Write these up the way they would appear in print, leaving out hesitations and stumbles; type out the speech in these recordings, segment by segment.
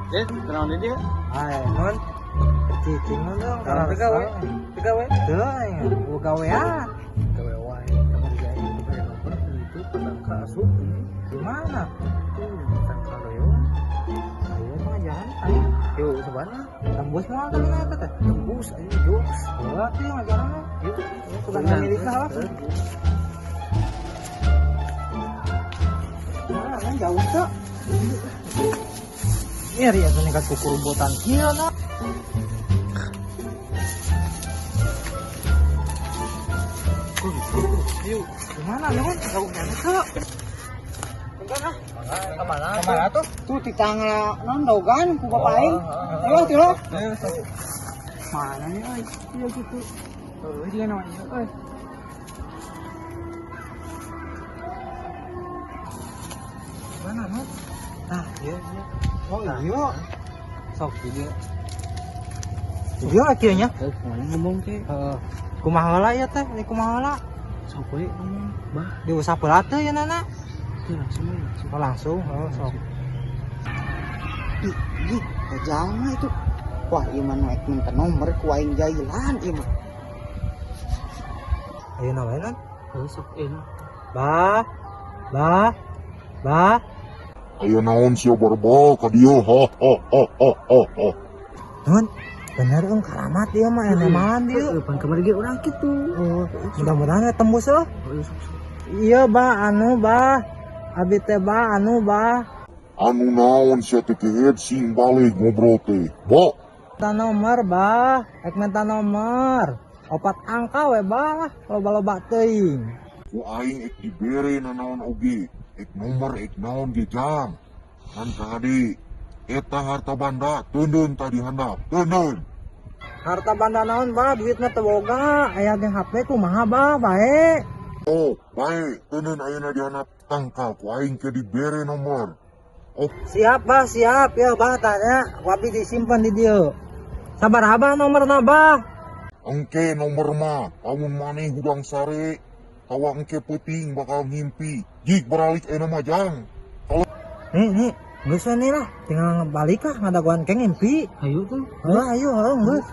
Kenal dia? Ay, non. Cicing mo dong. Tigawe. Tigawe. Tuh, gawe ya. Gawe wae. Kamu digawe nomor itu pedang kasut. Gimana? Kan kalau yo. Ayo pengajaran ayo. Yuk sebenarnya Tembus mau kali nggak teh? tembus ayo jokes. Oh, tuh ngajaran. Yuk. Bukan milik lah. Nah, kan jauh tuh. Iya, ya tuh nekat kukur botan kieu na. Yuk. Gimana nih kan? Jauh banget tuh. Enggak ah. Kemana? Kemana tuh? Tuh di tangga non dogan ku bapain. Ayo tuh lo. Mana nih euy? Iya gitu. Dia namanya euy. Mana mah? Nah, iya. Oh iya. Sok dia. Dia akhirnya. Ngomong ke. Kumaha heula ya teh? Ini kumaha heula? Sok we ngomong. Bah, Diusap heula teh ya nana. itu langsung we. Oh langsung. Oh sok. Ih, jangan itu. Wah, ieu mah naik minta nomor ku aing jailan ieu mah. Ayo nawain. Sok enak. Bah. Bah. Bah. Ayo naon sia barba ka dieu ha ha ha ha ha ha. Nun, bener dong karamat dia mah yang nemahan dia. Pan kamar ge urang kitu. Oh, mudah-mudahan tembus loh. Sok. Iya, Bah, anu, Bah. Abi teh, Bah, anu, Bah. Anu naon sia teh kehead sing balik ngobrol teh. Ba, Minta nomor, Bah. Ek minta nomor. 4 angka we, Bah. Loba-loba teuing. ku aing ek dibere nanaon oge. Ek nomor ek naon ge jang. Kan tadi eta harta banda teundeun tadi handap. Teundeun. Harta banda naon, Bah? Duitna teu boga. Aya ge HP kumaha, Bah? Bae. Oh, bae teundeun ayeuna di handap tangkal ku aing ke dibere nomor. Oh, Siap, Bah, siap. Ya, Bah, tanya. Wabi disimpan di dieu. Sabar abah nomorna, Bah. engke nomor mah lamun maneh hudang sare tawa engke peuting bakal ngimpi. Jik beralik ena mah jang. Nih, geus nih lah. Tinggal balik lah ngadaguan keng mimpi. Ayo tuh. Ayo, geus.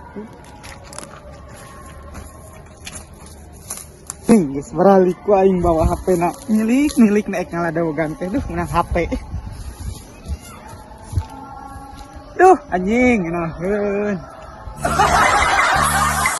Geus beralik ku aing bawa HP na. Milik na ek ngadaguan teh duh ngeunang HP. Duh, anjing, ngeunaheun.